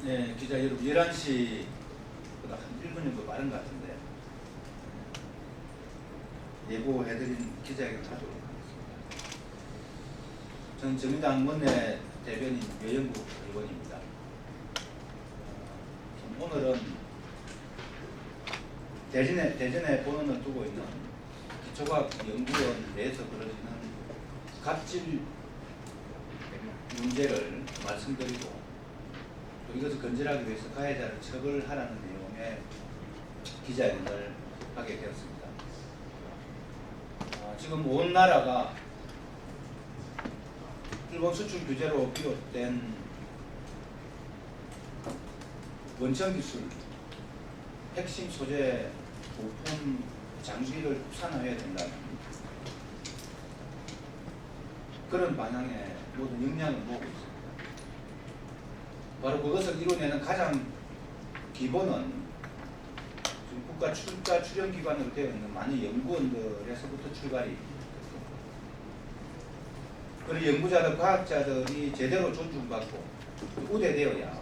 네, 기자 여러분 11시보다 한 1분 정도 빠른 것 같은데 예고해드린 기자회견을 하도록 하겠습니다. 저는 정의당 원내 대변인 외연국 의원입니다. 오늘은 대전에 본원을 두고 있는 기초과학연구원 내에서 벌어지는 갑질 문제를 말씀드리고 또 이것을 건절하기 위해서 가해자를 처벌하라는 내용의 기자회견을 하게 되었습니다. 지금 온 나라가 일본 수출 규제로 비롯된 원천 기술, 핵심 소재, 부품, 장비를 국산화해야 된다는 그런 방향의 모든 역량을 모으고 있습니다. 바로 그것을 이뤄내는 가장 기본은 지금 국가 출자 출연 기관으로 되어 있는 많은 연구원들에서부터 출발이 됐습니다. 그런 연구자들, 과학자들이 제대로 존중받고 우대되어야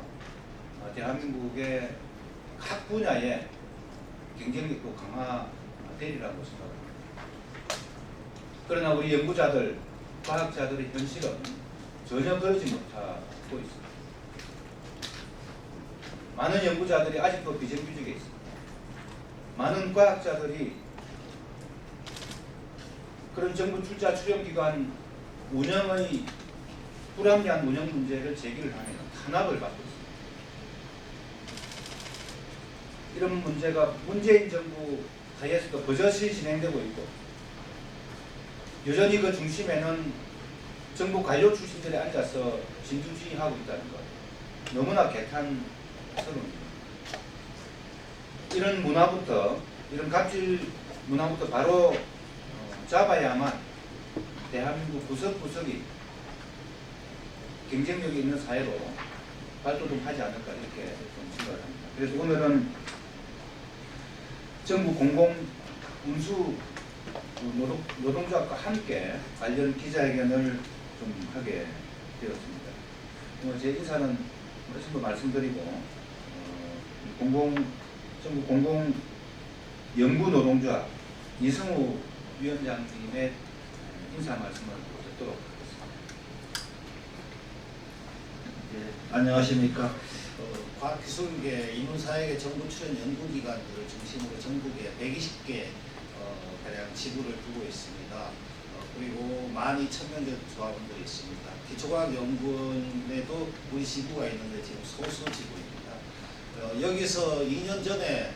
대한민국의 각 분야의 경쟁력도 강화되리라고 생각합니다. 그러나 우리 연구자들, 과학자들의 현실은 전혀 그러지 못하고 있습니다. 많은 연구자들이 아직도 비정규직에 있습니다. 많은 과학자들이 그런 정부 출자 출연기관 운영의 불합리한 운영 문제를 제기를 하면 탄압을 받고 있습니다. 이런 문제가 문재인 정부 하에서도 버젓이 진행되고 있고 여전히 그 중심에는 정부 관료 출신들이 앉아서 진두지휘하고 있다는 것 너무나 개탄스러웁니다. 이런 문화부터 이런 갑질 문화부터 바로 잡아야만 대한민국 구석구석이 경쟁력이 있는 사회로 발돋움하지 않을까 이렇게 좀 생각을 합니다. 그래서 오늘은 정부 공공운수 노동조합과 함께 관련 기자회견을 좀 하게 되었습니다. 제 인사는 전부 말씀드리고 정부 공공연구노동조합 이승우 위원장님의 인사 말씀을 듣도록 하겠습니다. 안녕하십니까. 과학기술계, 인문사회계, 정부 출연 연구기관들을 중심으로 전국에 120개 가량 지부를 두고 있습니다. 그리고 12,000명 조합원들이 있습니다. 기초과학연구원에도 우리 지부가 있는데 지금 소수 지부입니다. 여기서 2년 전에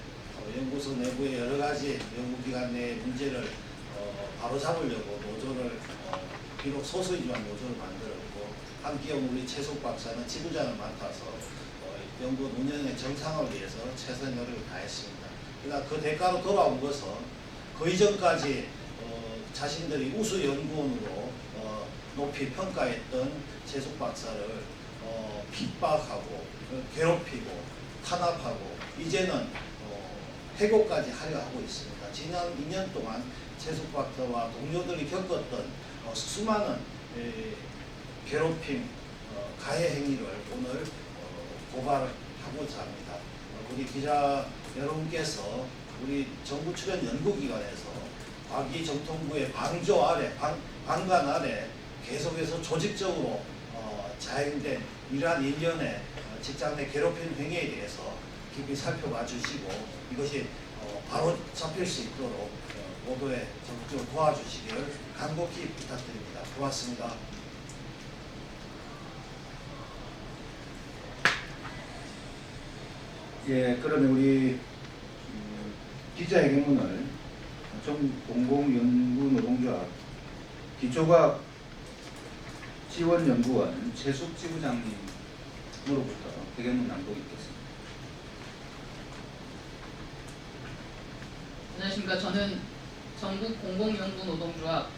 연구소 내부의 여러 가지 연구기관 내 문제를 바로잡으려고 노조를 비록 소수이지만 노조를 만들었고 함기영 우리 최숙 박사는 지부장을 맡아서 연구원 운영의 정상화를 위해서 최선의 노력을 다했습니다. 그러나 그 대가로 돌아온 것은 그 이전까지 자신들이 우수 연구원으로 높이 평가했던 최숙 박사를 핍박하고 괴롭히고 탄압하고 이제는 해고까지 하려 하고 있습니다. 지난 2년 동안 최숙 박사와 동료들이 겪었던 수많은 괴롭힘, 가해 행위를 오늘 고발하고자 합니다. 우리 기자 여러분께서 우리 정부 출연 연구기관에서 과기정통부의 방조 아래, 방관 아래 계속해서 조직적으로 자행된 이러한 일련의 직장 내 괴롭힘 행위에 대해서 깊이 살펴봐 주시고 이것이 바로 잡힐 수 있도록 모두에 적극적으로 도와주시기를 간곡히 부탁드립니다. 고맙습니다. 예, 그러면 우리 기자회견문을 공공연구노동조합 기초과학 지원연구원 최숙 지부장님으로부터 회견문 낭독이 있겠습니다. 안녕하십니까. 저는 전국공공연구노동조합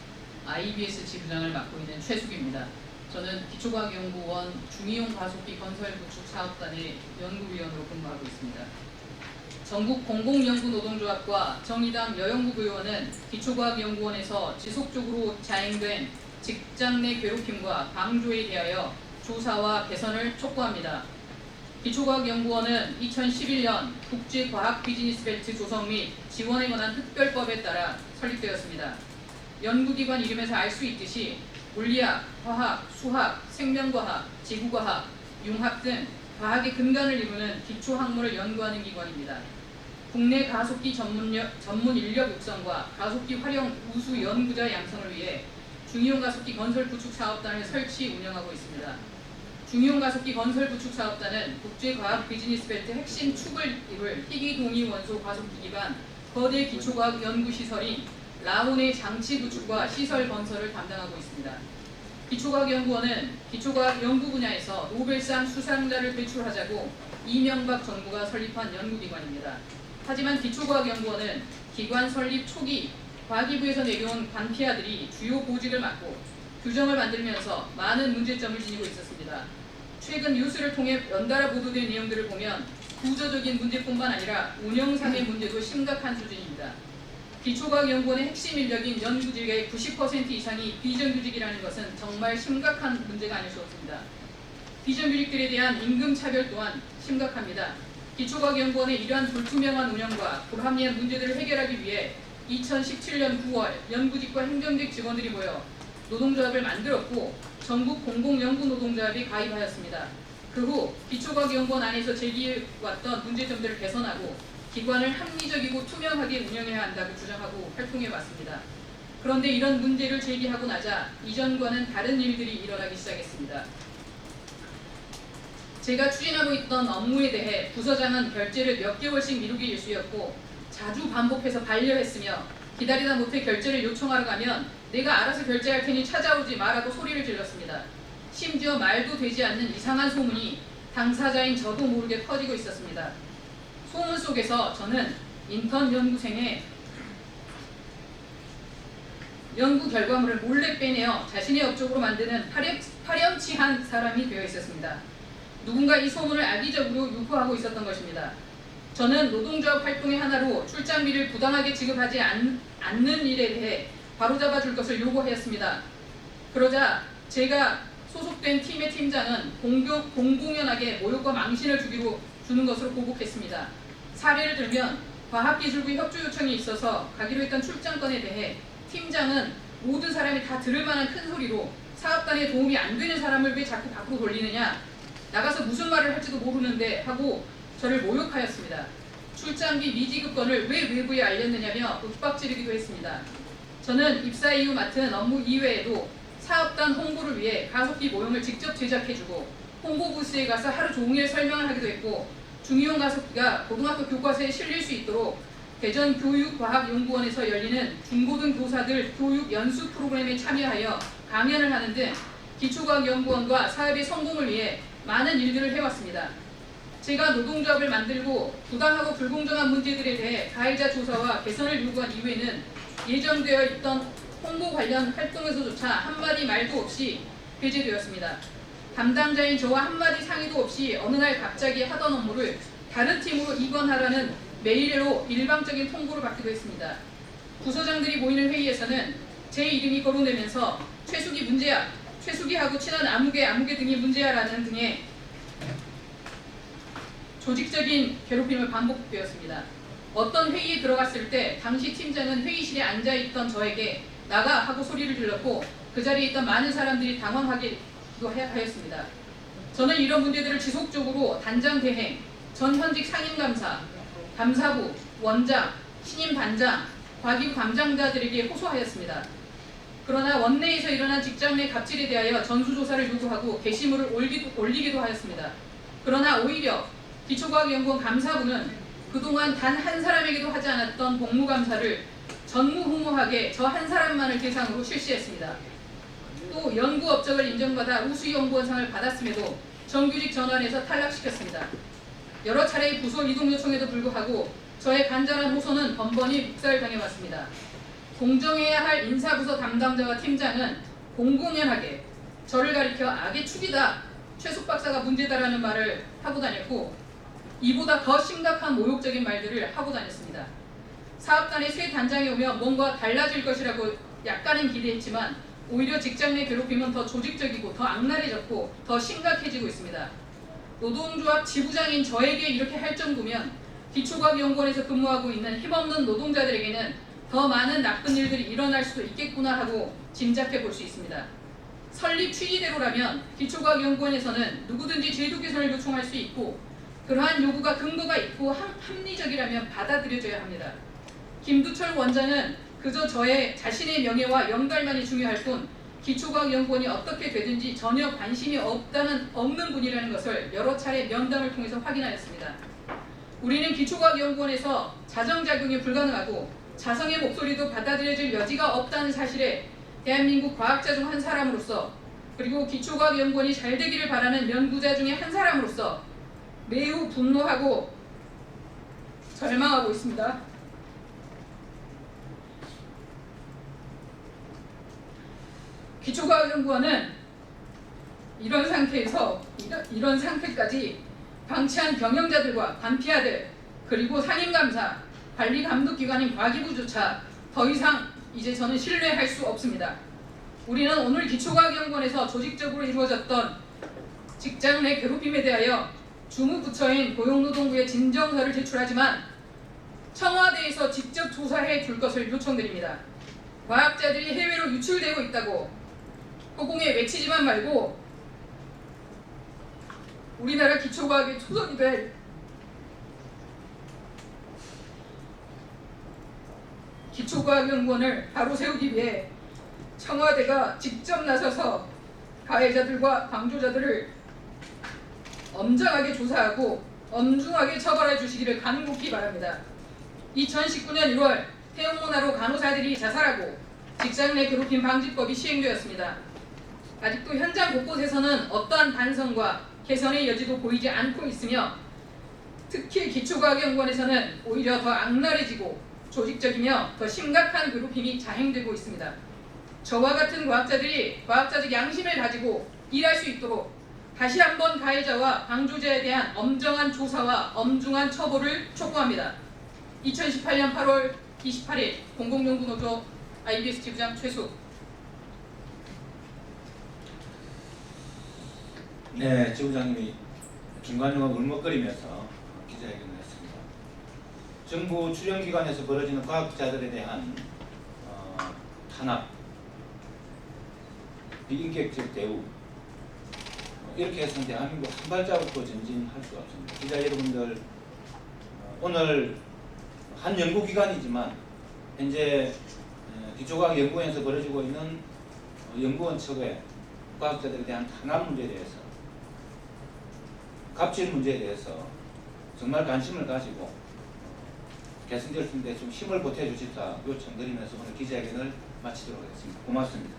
IBS 지부장을 맡고 있는 최숙입니다. 저는 기초과학연구원 중이용 가속기 건설 구축 사업단의 연구위원으로 근무하고 있습니다. 전국공공연구노동조합과 정의당 여영국 의원은 기초과학연구원에서 지속적으로 자행된 직장 내 괴롭힘과 방조에 대하여 조사와 개선을 촉구합니다. 기초과학연구원은 2011년 국제과학비즈니스벨트 조성 및 지원에 관한 특별법에 따라 설립되었습니다. 연구기관 이름에서 알 수 있듯이 물리학, 화학, 수학, 생명과학, 지구과학, 융합 등 과학의 근간을 이루는 기초학문을 연구하는 기관입니다. 국내 가속기 전문 인력 육성과 가속기 활용 우수 연구자 양성을 위해 중이용 가속기 건설 구축 사업단을 설치 운영하고 있습니다. 중이용 가속기 건설 구축 사업단은 국제과학 비즈니스벨트 핵심 축을 이룰 희귀 동위 원소 가속기 기반 거대 기초과학 연구시설인 라온의 장치 구축과 시설 건설을 담당하고 있습니다. 기초과학연구원은 기초과학 연구 분야에서 노벨상 수상자를 배출하자고 이명박 정부가 설립한 연구기관입니다. 하지만 기초과학연구원은 기관 설립 초기 과기부에서 내려온 관피아들이 주요 보직을 맡고 규정을 만들면서 많은 문제점을 지니고 있었습니다. 최근 뉴스를 통해 연달아 보도된 내용들을 보면 구조적인 문제뿐만 아니라 운영상의 문제도 심각한 수준입니다. 기초과학연구원의 핵심 인력인 연구직의 90% 이상이 비정규직이라는 것은 정말 심각한 문제가 아닐 수 없습니다. 비정규직들에 대한 임금 차별 또한 심각합니다. 기초과학연구원의 이러한 불투명한 운영과 불합리한 문제들을 해결하기 위해 2017년 9월 연구직과 행정직 직원들이 모여 노동조합을 만들었고 전국 공공연구노동조합이 가입하였습니다. 그 후 기초과학연구원 안에서 제기해왔던 문제점들을 개선하고 기관을 합리적이고 투명하게 운영해야 한다고 주장하고 활동해왔습니다. 그런데 이런 문제를 제기하고 나자 이전과는 다른 일들이 일어나기 시작했습니다. 제가 추진하고 있던 업무에 대해 부서장은 결제를 몇 개월씩 미루기 일쑤였고 자주 반복해서 반려했으며 기다리다 못해 결제를 요청하러 가면 내가 알아서 결제할 테니 찾아오지 마라고 소리를 질렀습니다. 심지어 말도 되지 않는 이상한 소문이 당사자인 저도 모르게 퍼지고 있었습니다. 소문 속에서 저는 인턴 연구생의 연구 결과물을 몰래 빼내어 자신의 업적으로 만드는 파렴치한 사람이 되어 있었습니다. 누군가 이 소문을 악의적으로 유포하고 있었던 것입니다. 저는 노동조합 활동의 하나로 출장비를 부당하게 지급하지 않는 일에 대해 바로잡아 줄 것을 요구하였습니다. 그러자 제가 소속된 팀의 팀장은 공공연하게 모욕과 망신을 주는 것으로 보복했습니다. 사례를 들면 과학기술부 협조 요청이 있어서 가기로 했던 출장건에 대해 팀장은 모든 사람이 다 들을 만한 큰 소리로 사업단에 도움이 안 되는 사람을 왜 자꾸 밖으로 돌리느냐, 나가서 무슨 말을 할지도 모르는데 하고 저를 모욕하였습니다. 출장비 미지급건을 왜 외부에 알렸느냐며 윽박지르기도 했습니다. 저는 입사 이후 맡은 업무 이외에도 사업단 홍보를 위해 가속기 모형을 직접 제작해주고 홍보 부스에 가서 하루 종일 설명을 하기도 했고 중이용 가속기가 고등학교 교과서에 실릴 수 있도록 대전교육과학연구원에서 열리는 중고등 교사들 교육 연수 프로그램에 참여하여 강연을 하는 등 기초과학연구원과 사업의 성공을 위해 많은 일들을 해왔습니다. 제가 노동조합을 만들고 부당하고 불공정한 문제들에 대해 가해자 조사와 개선을 요구한 이후에는 예정되어 있던 홍보 관련 활동에서조차 한마디 말도 없이 배제되었습니다. 담당자인 저와 한마디 상의도 없이 어느 날 갑자기 하던 업무를 다른 팀으로 이관하라는 메일로 일방적인 통보를 받기도 했습니다. 부서장들이 모이는 회의에서는 제 이름이 거론되면서 최수기 문제야, 최수기하고 친한 아무개 등이 문제야라는 등의 조직적인 괴롭힘을 반복되었습니다. 어떤 회의에 들어갔을 때 당시 팀장은 회의실에 앉아있던 저에게 나가 하고 소리를 질렀고 그 자리에 있던 많은 사람들이 당황하기도 하였습니다. 저는 이런 문제들을 지속적으로 단장 대행, 전 현직 상임감사, 감사부, 원장, 신임 단장, 과기부 감장자들에게 호소하였습니다. 그러나 원내에서 일어난 직장 내 갑질에 대하여 전수조사를 요구하고 게시물을 올리기도 하였습니다. 그러나 오히려 기초과학연구원 감사부는 그동안 단 한 사람에게도 하지 않았던 복무감사를 전무후무하게 저 한 사람만을 대상으로 실시했습니다. 또 연구 업적을 인정받아 우수연구원상을 받았음에도 정규직 전환에서 탈락시켰습니다. 여러 차례의 부서 이동 요청에도 불구하고 저의 간절한 호소는 번번이 묵살당해왔습니다. 공정해야 할 인사부서 담당자와 팀장은 공공연하게 저를 가리켜 악의 축이다, 최숙 박사가 문제다라는 말을 하고 다녔고 이보다 더 심각한 모욕적인 말들을 하고 다녔습니다. 사업단의 새 단장이 오면 뭔가 달라질 것이라고 약간은 기대했지만 오히려 직장 내 괴롭힘은 더 조직적이고 더 악랄해졌고 더 심각해지고 있습니다. 노동조합 지부장인 저에게 이렇게 할 정도면 기초과학연구원에서 근무하고 있는 힘없는 노동자들에게는 더 많은 나쁜 일들이 일어날 수도 있겠구나 하고 짐작해 볼 수 있습니다. 설립 취지대로라면 기초과학연구원에서는 누구든지 제도 개선을 요청할 수 있고 그러한 요구가 근거가 있고 합리적이라면 받아들여져야 합니다. 김두철 원장은 그저 저의 자신의 명예와 연결만이 중요할 뿐 기초과학연구원이 어떻게 되든지 전혀 관심이 없는 분이라는 것을 여러 차례 면담을 통해서 확인하였습니다. 우리는 기초과학연구원에서 자정작용이 불가능하고 자성의 목소리도 받아들여질 여지가 없다는 사실에 대한민국 과학자 중 한 사람으로서 그리고 기초과학연구원이 잘 되기를 바라는 연구자 중에 한 사람으로서 매우 분노하고 절망하고 있습니다. 기초과학연구원은 이런 상태까지 방치한 경영자들과 관피아들 그리고 상임감사, 관리감독기관인 과기부조차 더 이상 이제 저는 신뢰할 수 없습니다. 우리는 오늘 기초과학연구원에서 조직적으로 이루어졌던 직장 내 괴롭힘에 대하여 주무부처인 고용노동부에 진정서를 제출하지만 청와대에서 직접 조사해 줄 것을 요청드립니다. 과학자들이 해외로 유출되고 있다고 허공에 외치지만 말고 우리나라 기초과학의 초석이 될 기초과학연구원을 바로 세우기 위해 청와대가 직접 나서서 가해자들과 방조자들을 엄정하게 조사하고 엄중하게 처벌해 주시기를 간곡히 바랍니다. 2019년 1월 태영문화로 간호사들이 자살하고 직장 내 괴롭힘 방지법이 시행되었습니다. 아직도 현장 곳곳에서는 어떠한 반성과 개선의 여지도 보이지 않고 있으며 특히 기초과학연구원에서는 오히려 더 악랄해지고 조직적이며 더 심각한 괴롭힘이 자행되고 있습니다. 저와 같은 과학자들이 과학자적 양심을 가지고 일할 수 있도록 다시 한번 가해자와 방조자에 대한 엄정한 조사와 엄중한 처벌을 촉구합니다. 2018년 8월 28일 공공연구노조 IBS 지부장 최수. 네, 지부장님이 중간중간 울먹거리면서 기자회견을 했습니다. 정부 출연기관에서 벌어지는 과학자들에 대한 탄압, 비인격적 대우 이렇게 해서는 대한민국 한 발자국도 전진할 수가 없습니다. 기자 여러분들 오늘 한 연구기관이지만 현재 기초과학연구원에서 벌어지고 있는 연구원 측의 과학자들에 대한 탄압 문제에 대해서 갑질 문제에 대해서 정말 관심을 가지고 개선될 수 있는데 좀 힘을 보태주십사 요청드리면서 오늘 기자회견을 마치도록 하겠습니다. 고맙습니다.